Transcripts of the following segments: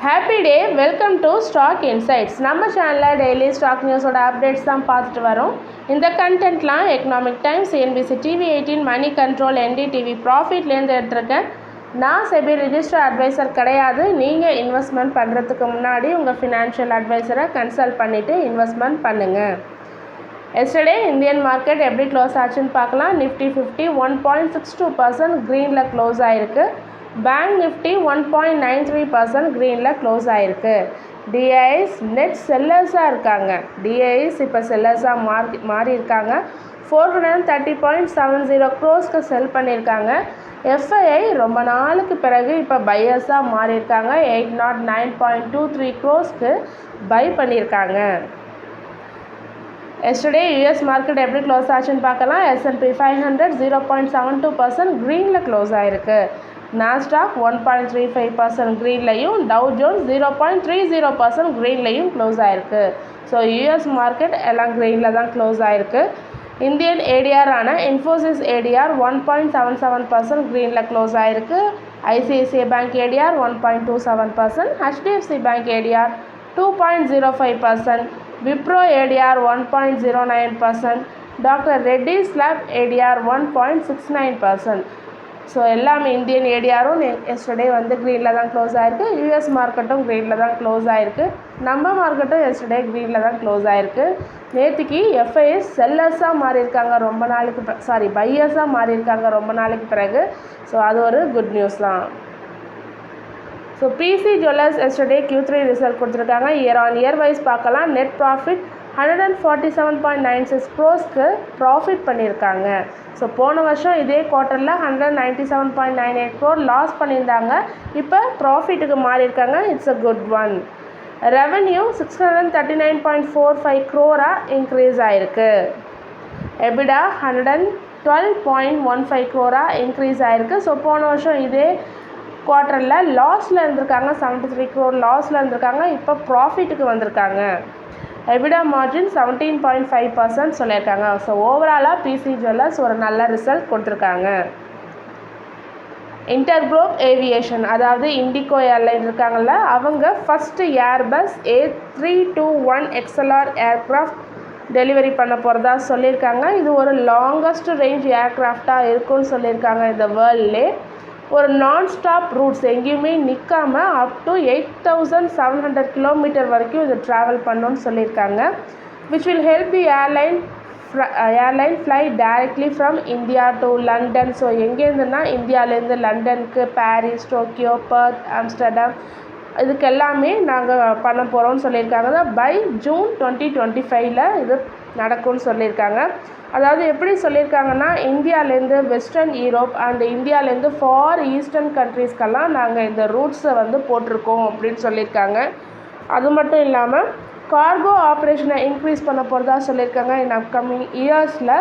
Happy day, welcome to stock insights. நம்ம சேனலில் daily stock நியூஸோட updates தான் பார்த்துட்டு வரோம். இந்த கண்டென்ட்லாம் economic times, CNBC TV 18, money control, NDTV ப்ராஃபிட்லேருந்து எடுத்திருக்கேன். நான் செபி ரிஜிஸ்டர் அட்வைசர் கிடையாது. நீங்கள் இன்வெஸ்ட்மெண்ட் பண்ணுறதுக்கு முன்னாடி உங்கள் ஃபினான்ஷியல் அட்வைசரை கன்சல்ட் பண்ணிவிட்டு இன்வெஸ்ட்மெண்ட் பண்ணுங்கள். எஸ்டர்டே இந்தியன் மார்க்கெட் எப்படி க்ளோஸ் ஆச்சுன்னு பார்க்கலாம். நிஃப்டி 50 1.62% க்ரீனில் க்ளோஸ் ஆகிருக்கு. பேங்க் நிஃப்டி 1.93% க்ரீனில் க்ளோஸ் ஆகிருக்கு. டிஐஸ் நெட் செல்லர்ஸாக இருக்காங்க. டிஐஸ் இப்போ செல்லர்ஸாக மாறி இருக்காங்க. 430.70 crores செல் பண்ணியிருக்காங்க. எஃப்ஐஐ ரொம்ப நாளுக்கு பிறகு இப்போ பையர்ஸாக மாறியிருக்காங்க. 809.23 crores பை பண்ணியிருக்காங்க. எஸ்டர்டே யூஎஸ் மார்க்கெட் எப்படி க்ளோஸ் ஆச்சுன்னு பார்க்கலாம். S&P 500 0.72% க்ரீனில் க்ளோஸ் ஆகிருக்கு. நாஸ்டாக் 1.35% க்ரீன்லையும், டவ் ஜோன்ஸ் 0.30% க்ரீன்லையும் க்ளோஸ் ஆகிருக்கு. ஸோ யூஎஸ் மார்க்கெட் எல்லாம் க்ரீனில் தான் க்ளோஸ் ஆகிருக்கு. இந்தியன் ஏடிஆரான இன்ஃபோசிஸ் ஏடிஆர் 1.77% க்ரீனில் க்ளோஸ் ஆகிருக்கு. ICICI bank ADR 1.27%, HDFC bank ADR 2.05%, Wipro ADR 1.09%, doctor Reddy's lab ADR 1.69%. So எல்லாமே இந்தியன் ஏடிஆரும் எஸ்டர்டே க்ரீனில் தான் க்ளோஸ் ஆகிருக்கு. யூஎஸ் மார்க்கெட்டும் க்ரீனில் தான் க்ளோஸ் ஆகிருக்கு. நம்ம மார்க்கெட்டும் எஸ்டர்டே க்ரீனில் தான் க்ளோஸ் ஆகிருக்கு. நேற்றுக்கு எஃப்ஐஎஸ் செல்லர்ஸாக மாறியிருக்காங்க ரொம்ப நாளைக்கு பையர்ஸாக மாறியிருக்காங்க ரொம்ப நாளைக்கு பிறகு. ஸோ அது ஒரு குட் நியூஸ் தான். So PC jewellers yesterday Q3 result கொடுத்துருக்காங்க. இயர் ஆன் இயர் வைஸ் பார்க்கலாம். நெட் ப்ராஃபிட் 147.96 crores ப்ராஃபிட் பண்ணியிருக்காங்க. ஸோ போன வருஷம் இதே குவார்ட்டரில் 197.98 crore லாஸ் பண்ணியிருந்தாங்க. இப்போ ப்ராஃபிட்டுக்கு மாறியிருக்காங்க. It's a good one. Revenue 639.45 crore increase ஆகிருக்கு. எபிடா 112.15 crore இன்க்ரீஸ் ஆகிருக்கு. ஸோ போன வருஷம் இதே குவார்ட்டரில் லாஸில் இருந்திருக்காங்க. 73 crore லாஸில் இருந்திருக்காங்க. இப்போ ப்ராஃபிட்டுக்கு வந்திருக்காங்க. எபிடா மார்ஜின் 17.5% சொல்லியிருக்காங்க. ஸோ ஓவராலாக பிசி ஜுவல்லர்ஸ் ஒரு நல்ல ரிசல்ட் கொடுத்துருக்காங்க. இன்டர்குளோப் ஏவியேஷன், அதாவது இண்டிகோ ஏர்லைன் இருக்காங்கள்ல, அவங்க first Airbus A321 XLR aircraft delivery பண்ண போகிறதா சொல்லியிருக்காங்க. இது ஒரு லாங்கஸ்ட் ரேஞ்ச் ஏர்க்ராஃப்டாக இருக்குன்னு சொல்லியிருக்காங்க. இந்த வேர்ல்ட்லே ஒரு நான் ஸ்டாப் ரூட்ஸ் எங்கேயுமே நிற்காமல் அப் டு 8,700 kilometer வரைக்கும் இது ட்ராவல் பண்ணணுன்னு சொல்லியிருக்காங்க. Which will help the airline fly directly from India to London. So எங்கேருந்துன்னா இந்தியாவிலேருந்து லண்டனுக்கு, பாரிஸ், டோக்கியோ, பர்த், ஆம்ஸ்டர்டாம் இதுக்கு எல்லாமே நாங்கள் பண்ண போகிறோம்னு சொல்லியிருக்காங்க. பை ஜூன் 2025 இது நடக்கும்னு சொல்லியிருக்காங்க. அதாவது எப்படி சொல்லியிருக்காங்கன்னா, இந்தியாவிலேருந்து வெஸ்டர்ன் யூரோப் அண்ட் இந்தியாவிலேருந்து ஃபார் ஈஸ்டர்ன் கண்ட்ரீஸ்க்கெல்லாம் நாங்கள் இந்த ரூட்ஸை போட்டிருக்கோம் அப்படின்னு சொல்லியிருக்காங்க. அது மட்டும் இல்லாமல் கார்கோ ஆப்ரேஷனை இன்க்ரீஸ் பண்ண போகிறதா சொல்லியிருக்காங்க. இன் அப்கமிங் இயர்ஸில்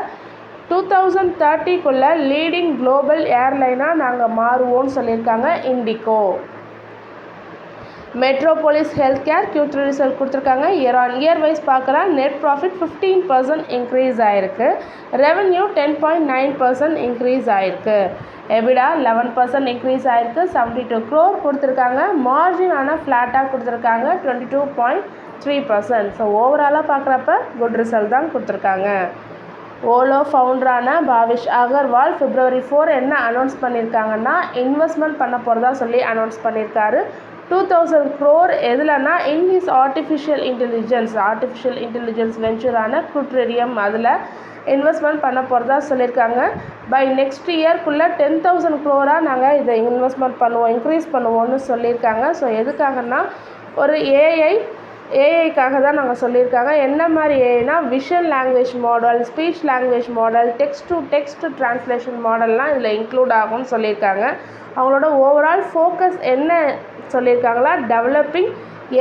2030 லீடிங் குளோபல் ஏர்லைனாக நாங்கள் மாறுவோம்னு சொல்லியிருக்காங்க indigo. Metropolis health care Q3 result கொடுத்துருக்காங்க. இயர் ஆன் இயர் வைஸ் பார்க்கலாம். நெட் ப்ராஃபிட் 15% இன்க்ரீஸ் ஆகிருக்கு. ரெவன்யூ 10.9% இன்க்ரீஸ் ஆகிருக்கு. எபிடா 11% இன்க்ரீஸ் ஆகிருக்கு. 72 crore கொடுத்துருக்காங்க. மார்ஜின் ஆனால் ஃப்ளாட்டாக கொடுத்துருக்காங்க 22.3%. ஸோ ஓவராலாக பார்க்குறப்ப குட் ரிசல்ட் தான் கொடுத்துருக்காங்க. ஓலோ ஃபவுண்டரான பாவிஷ் அகர்வால் February 4 என்ன அனௌன்ஸ் பண்ணியிருக்காங்கன்னா, இன்வெஸ்ட்மெண்ட் பண்ண போகிறதா சொல்லி அனௌன்ஸ் பண்ணியிருக்காரு. 2,000 crore எதுலன்னா இன் ஹிஸ் ஆர்டிஃபிஷியல் இன்டெலிஜென்ஸ் வெஞ்சரான குட்ரெடியம் அதில் இன்வெஸ்ட்மெண்ட் பண்ண போகிறதா சொல்லியிருக்காங்க. பை நெக்ஸ்ட் இயர்க்குள்ளே 10,000 crore நாங்கள் இதை இன்வெஸ்ட்மெண்ட் பண்ணுவோம், இன்க்ரீஸ் பண்ணுவோம்னு சொல்லியிருக்காங்க. ஸோ எதுக்காகன்னா ஒரு ஏஐக்காக தான் நாங்கள் சொல்லியிருக்காங்க. என்ன மாதிரி ஏஐனா visual language model, speech language model, text to text translation மாடல்லாம் இதில் இன்க்ளூட் ஆகும்னு சொல்லியிருக்காங்க. அவங்களோட ஓவரால் ஃபோக்கஸ் என்ன சொல்லியிருக்காங்களா, டெவலப்பிங்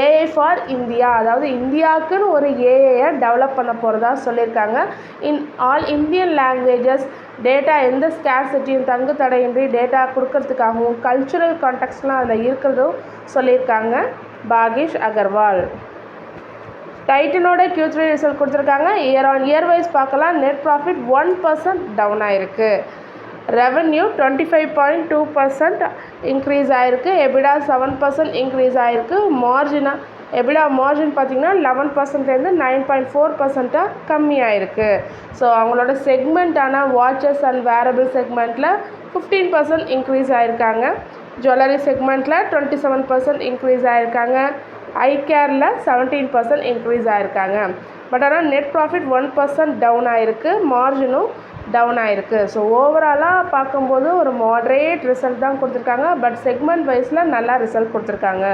ஏஐ ஃபார் இந்தியா, அதாவது இந்தியாவுக்குன்னு ஒரு ஏஐயை டெவலப் பண்ண போகிறதா சொல்லியிருக்காங்க. In all Indian languages data எந்த ஸ்கேர்சிட்டியும் தங்கு தடையின்றி டேட்டா கொடுக்கறதுக்காகவும் கல்ச்சுரல் கான்டெக்ட்ஸ்லாம் அதில் இருக்கிறதும் சொல்லியிருக்காங்க பாகிஷ் அகர்வால். டைட்டனோட Q3 ரிசல்ட் கொடுத்துருக்காங்க. இயர் ஆன் இயர் வைஸ் பார்க்கலாம். நெட் ப்ராஃபிட் 1% டவுன் ஆகிருக்கு. ரெவன்யூ 25.2% இன்க்ரீஸ் ஆகிருக்கு. எபிடா 7% இன்க்ரீஸ் ஆகிருக்கு. எபிடா மார்ஜின் பார்த்திங்கன்னா 11%லேருந்து 9.4% கம்மியாயிருக்கு. ஸோ அவங்களோட செக்மெண்ட்டான வாட்சஸ் அண்ட் வேரபிள் செக்மெண்ட்டில் 15% இன்க்ரீஸ் ஆகிருக்காங்க. ஜுவல்லரி செக்மெண்ட்டில் 27% இன்க்ரீஸ் ஆகிருக்காங்க. ஐ கேரில் 17% இன்க்ரீஸ் ஆகிருக்காங்க. பட் ஆனால் நெட் ப்ராஃபிட் 1% டவுன் ஆகிருக்கு. மார்ஜினும் டவுன் ஆகிருக்கு. ஸோ ஓவராலாக பார்க்கும்போது ஒரு மாட்ரேட் ரிசல்ட் தான் கொடுத்துருக்காங்க. பட் செக்மெண்ட் வைஸில் நல்லா ரிசல்ட் கொடுத்துருக்காங்க.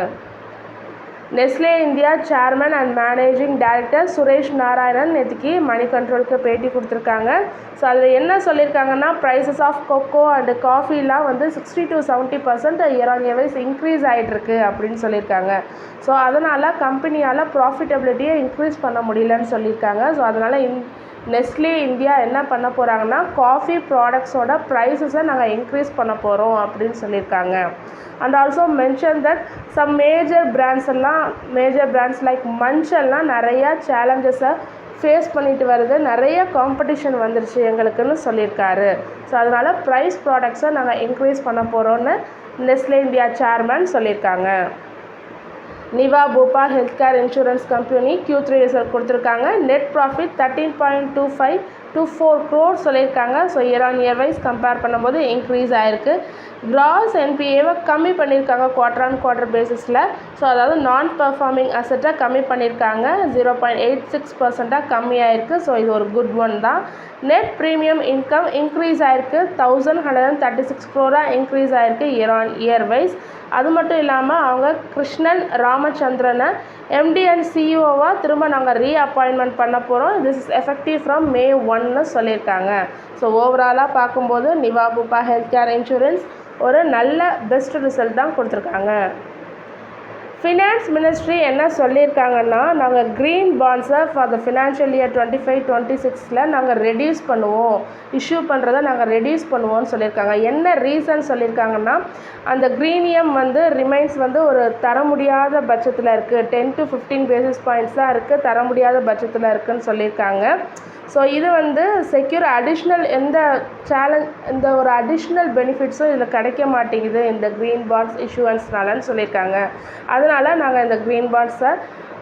Nestle India chairman and managing director Suresh Narayanan நேற்றுக்கு மணி கண்ட்ரோலுக்கு பேட்டி கொடுத்துருக்காங்க. ஸோ அதில் என்ன சொல்லியிருக்காங்கன்னா, ப்ரைஸஸ் ஆஃப் கொக்கோ அண்டு காஃபிலாம் வந்து 60 to 70% year on year wise increase ஆகிட்டுருக்கு அப்படின்னு சொல்லியிருக்காங்க. ஸோ அதனால் கம்பெனியால் ப்ராஃபிட்டபிலிட்டியை இன்க்ரீஸ் பண்ண முடியலன்னு சொல்லியிருக்காங்க. ஸோ அதனால் நெஸ்லே இந்தியா என்ன பண்ண போகிறாங்கன்னா, காஃபி ப்ராடக்ட்ஸோட ப்ரைஸஸை நாங்கள் இன்க்ரீஸ் பண்ண போகிறோம் அப்படின்னு சொல்லியிருக்காங்க. And also mention that some major brands like Munch எல்லாம் நிறையா சேலஞ்சஸை ஃபேஸ் பண்ணிட்டு வருது. நிறைய காம்படிஷன் வந்துருச்சு எங்களுக்குன்னு சொல்லியிருக்காரு. ஸோ அதனால் ப்ரைஸ் ப்ராடக்ட்ஸை நாங்கள் இன்க்ரீஸ் பண்ண போகிறோன்னு நெஸ்லே இந்தியா சேர்மன் சொல்லியிருக்காங்க. Niva Bupa health care insurance company Q3 result கொடுத்துருக்காங்க. நெட் ப்ராஃபிட் 13.2524 crore சொல்லியிருக்காங்க. So year on year wise compare பண்ணும்போது இன்க்ரீஸ் ஆகிருக்கு. கிராஸ் என்பிஏவை கம்மி பண்ணியிருக்காங்க குவார்டர் ஆன் குவார்டர் பேசிஸில். ஸோ அதாவது நான் பெர்ஃபார்மிங் அசெட்டை கம்மி பண்ணியிருக்காங்க. 0.86% கம்மி ஆகிருக்கு. ஸோ இது ஒரு குட் ஒன் தான். நெட் ப்ரீமியம் இன்கம் இன்க்ரீஸ் ஆகிருக்கு. 1136 crore இன்க்ரீஸ் ஆகிருக்கு இயர் ஆன் இயர் வைஸ். அது மட்டும் இல்லாமல் அவங்க கிருஷ்ணன் ராமச்சந்திரனை MD அண்ட் CEOவாக திரும்ப நாங்கள் ரீஅப்பாயின்மெண்ட் பண்ண போகிறோம். This is effective from May 1ன்னு சொல்லியிருக்காங்க. ஸோ ஓவராலாக பார்க்கும்போது நிவா பூபா ஹெல்த் கேர் இன்சூரன்ஸ் ஒரு நல்ல பெஸ்ட் ரிசல்ட் தான் கொடுத்துருக்காங்க. ஃபினான்ஸ் மினிஸ்ட்ரி என்ன சொல்லியிருக்காங்கன்னா, நாங்கள் க்ரீன் பாண்ட்ஸை ஃபார் த ஃபினான்ஷியல் இயர் 25-26 நாங்கள் ரெடியூஸ் பண்ணுவோம், இஷ்யூ பண்ணுறதை நாங்கள் ரெடியூஸ் பண்ணுவோம்னு சொல்லியிருக்காங்க. என்ன ரீசன் சொல்லியிருக்காங்கன்னா, அந்த க்ரீனியம் வந்து ரிமைன்ஸ் வந்து ஒரு தர முடியாத பட்சத்தில் இருக்குது. 10 to 15 basis points தான் இருக்குது, தர முடியாத பட்சத்தில் இருக்குதுன்னு சொல்லியிருக்காங்க. ஸோ இது வந்து செக்யூர் அடிஷ்னல் இந்த ஒரு அடிஷ்னல் பெனிஃபிட்ஸும் இதில் கிடைக்க மாட்டேங்குது இந்த க்ரீன் பாண்ட்ஸ் இஷ்யூவன்ஸ்னாலன்னு சொல்லியிருக்காங்க. அதனால் நாங்கள் இந்த க்ரீன் பாண்ட்ஸை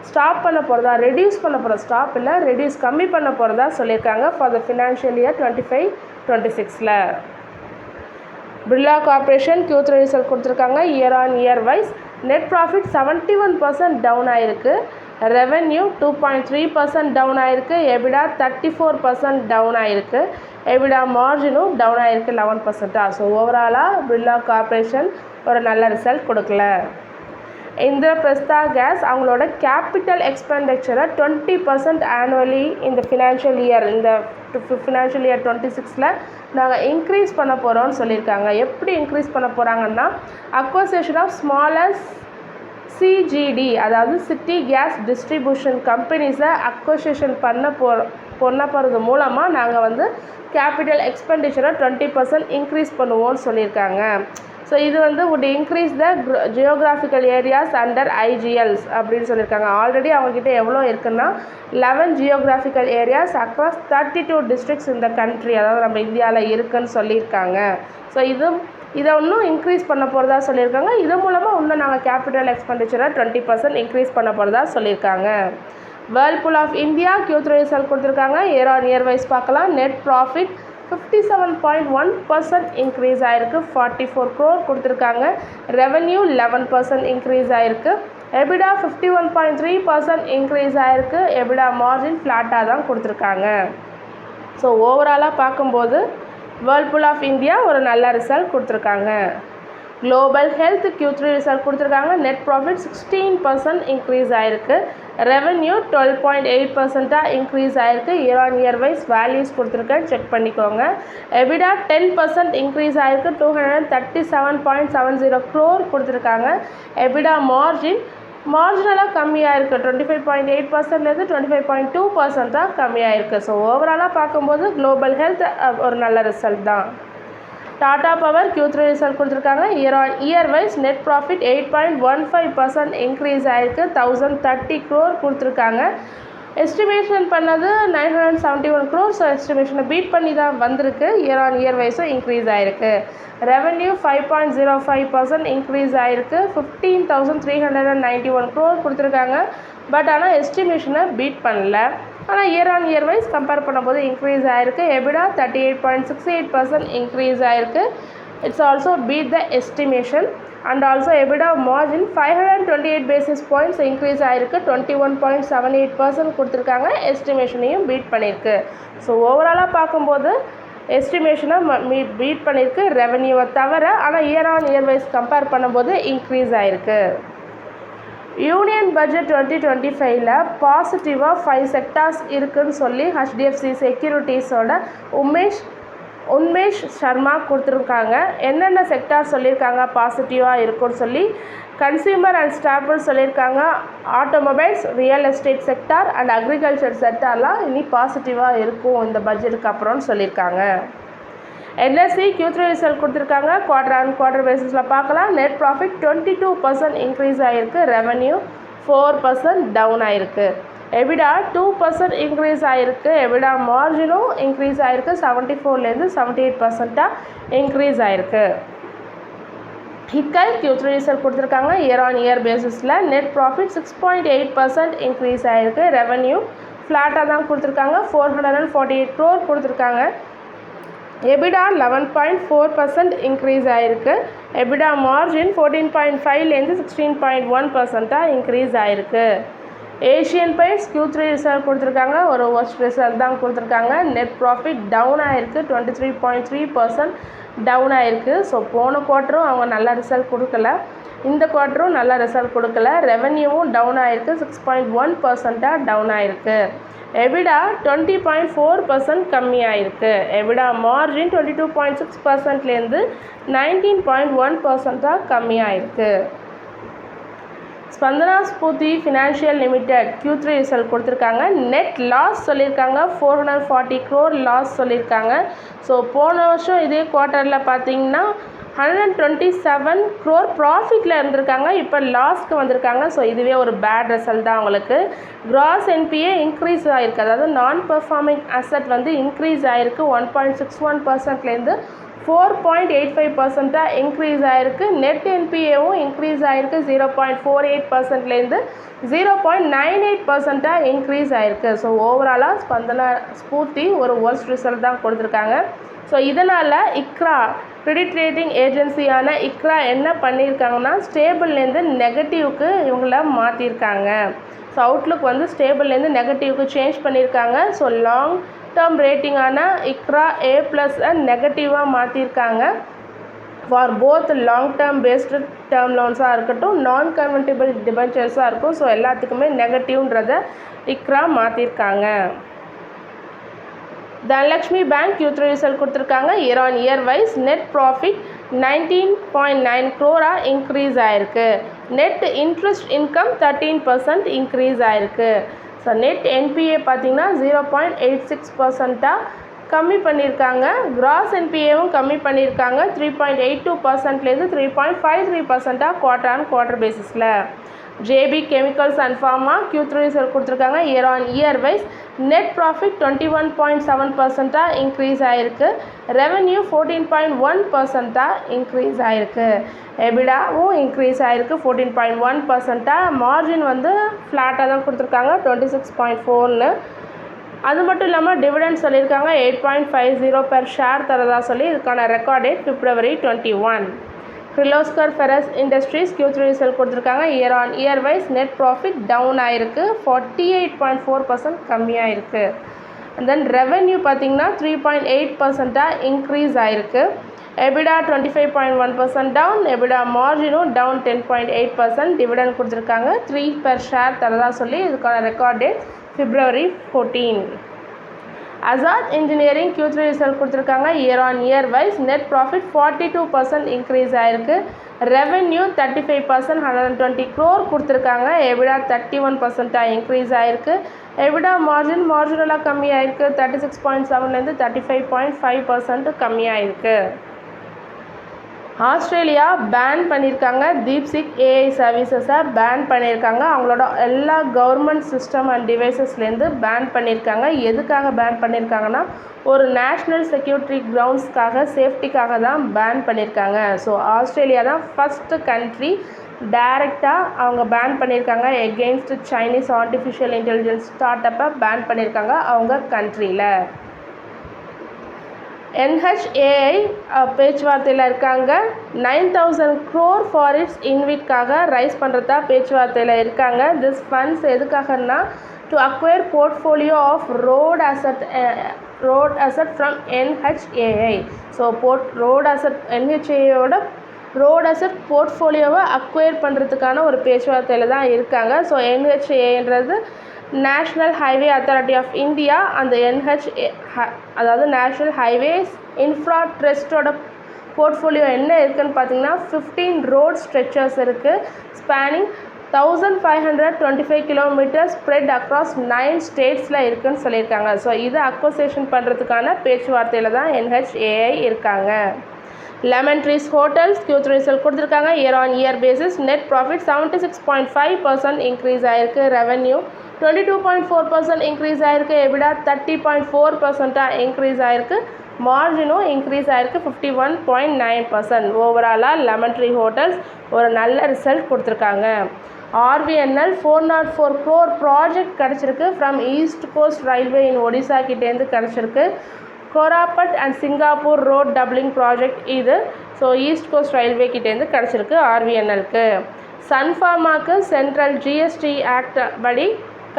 ஸ்டாப் பண்ண போகிறதா, ரெடியூஸ் பண்ண போகிறோம், ஸ்டாப் இல்லை ரெடியூஸ் கம்மி பண்ண போகிறதா சொல்லியிருக்காங்க for the financial year 25-26. Birla corporation Q3 result கொடுத்துருக்காங்க. Year on year wise net profit 71% down ஆகிருக்கு. ரெவென்யூ 2.3% டவுன் ஆகிருக்கு. எபிடா 34% டவுன் ஆகிருக்கு. எபிடா மார்ஜினும் டவுன் ஆகிருக்கு 11%. ஸோ ஓவராலாக பிர்லா கார்பரேஷன் ஒரு நல்ல ரிசல்ட் கொடுக்கல. இந்திரபிரஸ்தா கேஸ் அவங்களோட கேபிட்டல் எக்ஸ்பெண்டிச்சரை 20% ஆனுவலி இந்த ஃபினான்ஷியல் இயர் 26 நாங்கள் இன்க்ரீஸ் பண்ண போகிறோம்னு சொல்லியிருக்காங்க. எப்படி இன்க்ரீஸ் பண்ண போகிறாங்கன்னா, அக்வசேஷன் ஆஃப் ஸ்மாலஸ்ட் CGD அதாவது சிட்டி கேஸ் டிஸ்ட்ரிபியூஷன் கம்பெனிஸை அக்வசேஷன் பண்ண போகிறது மூலமாக நாங்கள் வந்து கேபிட்டல் எக்ஸ்பெண்டிச்சரை 20% இன்க்ரீஸ் பண்ணுவோம்னு சொல்லியிருக்காங்க. ஸோ இது வந்து would increase the geographical areas under IGLs அப்படின்னு சொல்லியிருக்காங்க. ஆல்ரெடி அவங்கக்கிட்ட எவ்வளோ இருக்குன்னா 11 geographical areas across 32 districts in the country, அதாவது நம்ம இந்தியாவில் இருக்குன்னு சொல்லியிருக்காங்க. ஸோ இதை இன்னும் இன்க்ரீஸ் பண்ண போகிறதா சொல்லியிருக்காங்க. இது மூலமாக இன்னும் நாங்கள் கேபிட்டல் எக்ஸ்பெண்டிச்சரை 20% இன்க்ரீஸ் பண்ண போகிறதா சொல்லியிருக்காங்க. Whirlpool of India Q3 result கொடுத்துருக்காங்க. இயர் ஆன் இயர் வைஸ் பார்க்கலாம். நெட் ப்ராஃபிட் 57.1% இன்க்ரீஸ் ஆகிருக்கு. 44 crore கொடுத்துருக்காங்க. ரெவென்யூ 11% இன்க்ரீஸ் ஆகிருக்கு. எபிடா 51.3% இன்க்ரீஸ் ஆகிருக்கு. எபிடா மார்ஜின் ஃப்ளாட்டாக தான் கொடுத்துருக்காங்க. ஸோ ஓவராலாக பார்க்கும்போது வேர்ல்பூல் ஆஃப் இந்தியா ஒரு நல்ல ரிசல்ட் கொடுத்துருக்காங்க. குளோபல் ஹெல்த் Q3 ரிசல்ட் கொடுத்துருக்காங்க. நெட் ப்ராஃபிட் 16% இன்க்ரீஸ் ஆகிருக்கு. ரெவென்யூ 12.8% இன்க்ரீஸ் ஆகிருக்கு. Year on year wise values கொடுத்துருக்கேன், செக் பண்ணிக்கோங்க. எபிடா 10% இன்க்ரீஸ் ஆகிருக்கு. 237.70 crore கொடுத்துருக்காங்க. எபிடா மார்ஜினலாக கம்மியாக இருக்குது. 25.8%லேருந்து 25.2% கம்மியாக இருக்குது. ஸோ ஓவராலாக பார்க்கும்போது குளோபல் ஹெல்த் ஒரு நல்ல ரிசல்ட் தான். டாடா பவர் Q3 ரிசல்ட் கொடுத்துருக்காங்க. Year on year wise net profit 8.15% increase ஆகிருக்கு. 1030 crore கொடுத்துருக்காங்க. எஸ்டிமேஷன் பண்ணது 971 crores. ஸோ எஸ்டிமேஷனை பீட் பண்ணி தான் வந்திருக்கு. இயர் ஆன் இயர் வைஸும் இன்க்ரீஸ் ஆகிருக்கு. ரெவன்யூ 5.05% இன்க்ரீஸ் ஆகிருக்கு. 15,391 crore கொடுத்துருக்காங்க. பட் ஆனால் எஸ்டிமேஷனை பீட் பண்ணல. ஆனால் year on year wise compare பண்ணும்போது இன்க்ரீஸ் ஆகிருக்கு. எபிடா 38.68% இன்க்ரீஸ் ஆகிருக்கு. It's also beat the estimation. And also EBITDA margin 528 basis points increase ஆகிருக்கு. 21.78% கொடுத்துருக்காங்க. எஸ்டிமேஷனையும் பீட் பண்ணியிருக்கு. ஸோ ஓவராலாக பார்க்கும்போது எஸ்டிமேஷனை பீட் பண்ணியிருக்கு ரெவன்யூவை தவிர. ஆனால் year on year wise compare பண்ணும்போது இன்க்ரீஸ் ஆகிருக்கு. யூனியன் பட்ஜெட் 2025ல் பாசிட்டிவாக 5 செக்டார்ஸ் இருக்குதுன்னு சொல்லி HDFC செக்யூரிட்டிஸோட உன்மேஷ் சர்மா கொடுத்துருக்காங்க. என்னென்ன செக்டார் சொல்லியிருக்காங்க பாசிட்டிவாக இருக்குன்னு சொல்லி கன்சியூமர் அண்ட் ஸ்டாப்பிள் சொல்லியிருக்காங்க. Automobiles, real estate sector and agriculture செக்டார்லாம் இனி பாசிட்டிவாக இருக்கும் இந்த பட்ஜெட்டுக்கு அப்புறம்னு சொல்லியிருக்காங்க. NSE Q3 ரிசல்ட் கொடுத்துருக்காங்க. குவார்டர் ஆன் குவார்டர் பேசிஸில் பார்க்கலாம். நெட் ப்ராஃபிட் 22% இன்க்ரீஸ் ஆகிருக்கு. ரெவன்யூ 4% டவுன் ஆகிருக்கு. எபிடா 2% இன்க்ரீஸ் ஆகிருக்கு. எபிடா மார்ஜினும் இன்க்ரீஸ் ஆகிருக்கு. 74லேருந்து 78% இன்க்ரீஸ் ஆகிருக்கு. ஹிக்கல் Q3 ரிசல்ட் கொடுத்துருக்காங்க. இயர் ஆன் இயர் பேசிஸில் நெட் ப்ராஃபிட் 6.8% இன்க்ரீஸ் ஆகிருக்கு. ரெவன்யூ ஃப்ளாட்டாக தான் கொடுத்துருக்காங்க. 448 crore கொடுத்துருக்காங்க. எபிடா 11.4% இன்க்ரீஸ் ஆகிருக்கு. எபிடா மார்ஜின் 14.5லேருந்து 16.1% இன்க்ரீஸ் ஆகிருக்கு. ஏஷியன் பெயிண்ட்ஸ் Q3 ரிசல்ட் கொடுத்துருக்காங்க. ஒரு ஒர்ஸ்ட் ரிசல்ட் தான் கொடுத்துருக்காங்க. நெட் ப்ராஃபிட் டவுன் ஆகிருக்கு. 23.3% டவுன் ஆகிருக்கு. ஸோ போன குவார்ட்டரும் அவங்க நல்ல ரிசல்ட் கொடுக்கல. இந்த குவார்ட்டரும் நல்ல ரிசல்ட் கொடுக்கல. ரெவன்யூவும் டவுன் ஆகிருக்கு. 6.1% டவுன் ஆகிருக்கு. எபிடா 20.4% கம்மியாயிருக்கு. எபிடா மார்ஜின் 22.6%லேருந்து 19.1% கம்மியாயிருக்கு. Spandana Sphoorty financial limited Q3 result கொடுத்துருக்காங்க. நெட் லாஸ் சொல்லியிருக்காங்க. 440 crore லாஸ் சொல்லியிருக்காங்க. ஸோ போன வருஷம் இதே குவார்ட்டரில் பார்த்தீங்கன்னா 127 crore ப்ராஃபிட்டில் இருந்திருக்காங்க. இப்போ லாஸ்க்கு வந்திருக்காங்க. ஸோ இதுவே ஒரு பேட் ரிசல்ட் தான் அவங்களுக்கு. கிராஸ் NPA இன்க்ரீஸ் ஆகிருக்கு. அதாவது நான் பெர்ஃபார்மிங் அசட் வந்து இன்க்ரீஸ் ஆகிருக்கு. 1.61%லேருந்து 4.85% இன்க்ரீஸ் ஆகிருக்கு. நெட் NPAவும் இன்க்ரீஸ் ஆகிருக்கு. 0.48%லேருந்து 0.98% இன்க்ரீஸ் ஆகிருக்கு. ஸோ ஓவராலாக ஸ்பந்தனா ஸ்பூர்த்தி ஒரு ஒர்ஸ்ட் ரிசல்ட் தான் கொடுத்துருக்காங்க. ஸோ இதனால் இக்ரா கிரெடிட் ரேட்டிங் ஏஜென்சியான இக்ரா என்ன பண்ணியிருக்காங்கன்னா ஸ்டேபிள்லேருந்து நெகட்டிவ்க்கு இவங்கள மாற்றிருக்காங்க. ஸோ அவுட்லுக் வந்து ஸ்டேபிள்லேருந்து நெகட்டிவ்க்கு சேஞ்ச் பண்ணியிருக்காங்க. ஸோ லாங் டேர்ம் ரேட்டிங்கான இக்ரா A+ நெகட்டிவாக மாற்றிருக்காங்க. For both long term based term லோன்ஸாக இருக்கட்டும், நான் கன்வெர்ட்டிபிள் டிபென்ச்சர்ஸாக இருக்கும். ஸோ எல்லாத்துக்குமே நெகட்டிவ்ன்றதை இக்ரா மாற்றிருக்காங்க. தனலக்ஷ்மி பேங்க் Q3 ரிசல்ட் கொடுத்துருக்காங்க. Year on year wise net profit 19.9 crore increase ஆகிருக்கு. நெட் இன்ட்ரெஸ்ட் இன்கம் 13% இன்க்ரீஸ் ஆகிருக்கு. ஸோ நெட் NPA பார்த்திங்கன்னா 0.86% கம்மி பண்ணியிருக்காங்க. கிராஸ் NPAவும் கம்மி பண்ணியிருக்காங்க. 3.82%லேருந்து 3.53% குவார்டர் ஆன் குவார்டர் பேசிஸில். JB chemicals and pharma Q3 result கொடுத்துருக்காங்க. Year on year wise net profit 21.7% increase ஆகிருக்கு. ரெவன்யூ 14.1% இன்க்ரீஸ் ஆகிருக்கு. எபிடாவும் இன்க்ரீஸ் ஆகிருக்கு 14.1%. மார்ஜின் வந்து ஃப்ளாட்டாக தான் கொடுத்துருக்காங்க 26.4%. அது மட்டும் இல்லாமல் டிவிடெண்ட் சொல்லியிருக்காங்க 8.50 per ஷேர் தரதா சொல்லி. இதுக்கான record date February 21. Kirloskar ferrous industries Q3 result கொடுத்துருக்காங்க. Year on year wise net profit down ஆகிருக்கு. 48.4% கம்மியாயிருக்கு. அண்ட் தென் ரெவென்யூ பார்த்திங்கன்னா 3.8% இன்க்ரீஸ் ஆகிருக்கு. EBITDA 25.1% down. எபிடா மார்ஜினும் டவுன் 10.8%. டிவிடெண்ட் கொடுத்துருக்காங்க 3 per ஷேர் தரதா சொல்லி. இதுக்கான record date February 14. Azad engineering Q3 result கொடுத்துருக்காங்க. Year on year wise net profit 42% increase ஆகிருக்கு. ரெவென்யூ 35% 120 crore கொடுத்துருக்காங்க. எபிடா 31% இன்க்ரீஸ் ஆகிருக்கு. எபிடா மார்ஜினலாக கம்மியாயிருக்கு. 36.7லேருந்து 35.5% கம்மியாயிருக்கு. ஆஸ்திரேலியா பேன் பண்ணியிருக்காங்க தீப்சிக் ஏஐ சர்வீசஸை பேன் பண்ணியிருக்காங்க. அவங்களோட எல்லா கவர்மெண்ட் சிஸ்டம் அண்ட் டிவைசஸ்லேருந்து பேன் பண்ணியிருக்காங்க. எதுக்காக பேன் பண்ணியிருக்காங்கன்னா ஒரு நேஷ்னல் செக்யூரிட்டி கிரவுண்ட்ஸ்க்காக சேஃப்டிக்காக தான் பேன் பண்ணியிருக்காங்க. ஸோ ஆஸ்திரேலியா தான் ஃபஸ்ட்டு கண்ட்ரி டைரெக்டாக அவங்க பேன் பண்ணியிருக்காங்க. Against Chinese artificial intelligence start அப்பை பேன் பண்ணியிருக்காங்க அவங்க கண்ட்ரியில். NHAI பேச்சுவார்த்தையில் இருக்காங்க. 9,000 crore ஃபார் இட்ஸ் இன்விட்காக ரைஸ் பண்ணுறதா பேச்சுவார்த்தையில் இருக்காங்க. திஸ் ஃபண்ட்ஸ் எதுக்காகன்னா to acquire portfolio of road asset from NHAI. So NHAIயோட ரோட் அசட் போர்ட்ஃபோலியோவை அக்வயர் பண்ணுறதுக்கான ஒரு பேச்சுவார்த்தையில் தான் இருக்காங்க. ஸோ NHAIன்றது national highway authority of India. அந்த அதாவது நேஷ்னல் ஹைவேஸ் இன்ஃப்ரா ட்ரஸ்ட்டோட போர்ட்ஃபோலியோ என்ன இருக்குதுன்னு பார்த்தீங்கன்னா 15 ரோட் ஸ்ட்ரெச்சர்ஸ் இருக்குது. ஸ்பேனிங் 1525 கிலோமீட்டர் ஸ்ப்ரெட் அக்ராஸ் 9 ஸ்டேட்ஸில் இருக்குதுன்னு சொல்லியிருக்காங்க. ஸோ இதை அக்வசேஷன் பண்ணுறதுக்கான பேச்சுவார்த்தையில் தான் NHAI இருக்காங்க. Lemon trees hotels Q3 result கொடுத்துருக்காங்க. Year on year basis net profit 76.5% increase ஆகிருக்கு. ரெவன்யூ 22.4% இன்க்ரீஸ் ஆகிருக்கு. எபிடா 30.4% இன்க்ரீஸ் ஆகிருக்கு. மார்ஜினும் இன்க்ரீஸ் ஆகிருக்கு 51.9%. ஓவராலாக லெமன் ட்ரீ ஹோட்டல்ஸ் ஒரு நல்ல ரிசல்ட் கொடுத்துருக்காங்க. RVNL 404 crore ப்ராஜெக்ட் கிடச்சிருக்கு from east coast railway in Odisha கிட்டேருந்து கிடச்சிருக்கு. Koraput and Singapur road doubling project இது. ஸோ ஈஸ்ட் கோஸ்ட் ரயில்வே கிட்டேருந்து கிடச்சிருக்கு RVNLக்கு. சன்ஃபார்மாக்கு சென்ட்ரல் GST ஆக்ட் படி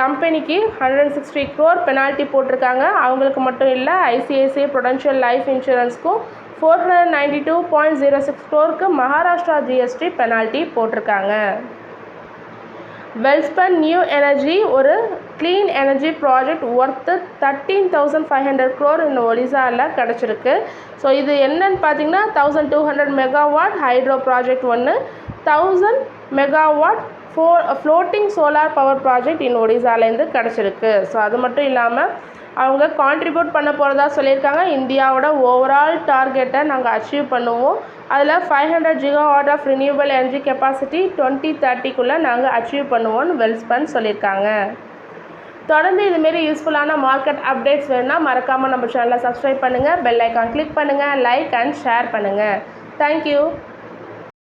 கம்பெனிக்கு 160 crore பெனால்ட்டி போட்டிருக்காங்க. அவங்களுக்கு மட்டும் இல்லை, ICICI ப்ரொடென்ஷியல் லைஃப் இன்சூரன்ஸ்க்கும் 492.06 crore மகாராஷ்டிரா GST பெனால்ட்டி போட்டிருக்காங்க. வெல்ஸ்பன் நியூ எனர்ஜி ஒரு clean energy project worth 13,500 crore இந்த ஒடிசாவில் கிடச்சிருக்கு. ஸோ இது என்னன்னு பார்த்தீங்கன்னா 1200 மெகாவாட் ஹைட்ரோ ப்ராஜெக்ட் ஒன்று, 1000 megawatt floating solar power project in ஒடிசாலேருந்து கிடச்சிருக்கு. ஸோ அது மட்டும் இல்லாமல் அவங்க கான்ட்ரிபியூட் பண்ண போகிறதா சொல்லியிருக்காங்க. இந்தியாவோட ஓவரால் டார்கெட்டை நாங்கள் அச்சீவ் பண்ணுவோம். அதில் 500 gigawatt ஆஃப் ரினியூவபிள் எனர்ஜி கெப்பாசிட்டி 2030க்குள்ளே நாங்கள் அச்சீவ் பண்ணுவோம்னு வெல்ஸ்பன் சொல்லியிருக்காங்க. தொடர்ந்து இதுமாரி யூஸ்ஃபுல்லான மார்க்கெட் அப்டேட்ஸ் வேணுன்னா மறக்காமல் நம்ம சேனலை சப்ஸ்கிரைப் பண்ணுங்கள், பெல் ஐக்கான் கிளிக் பண்ணுங்கள், லைக் அண்ட் ஷேர் பண்ணுங்கள். தேங்க்யூ.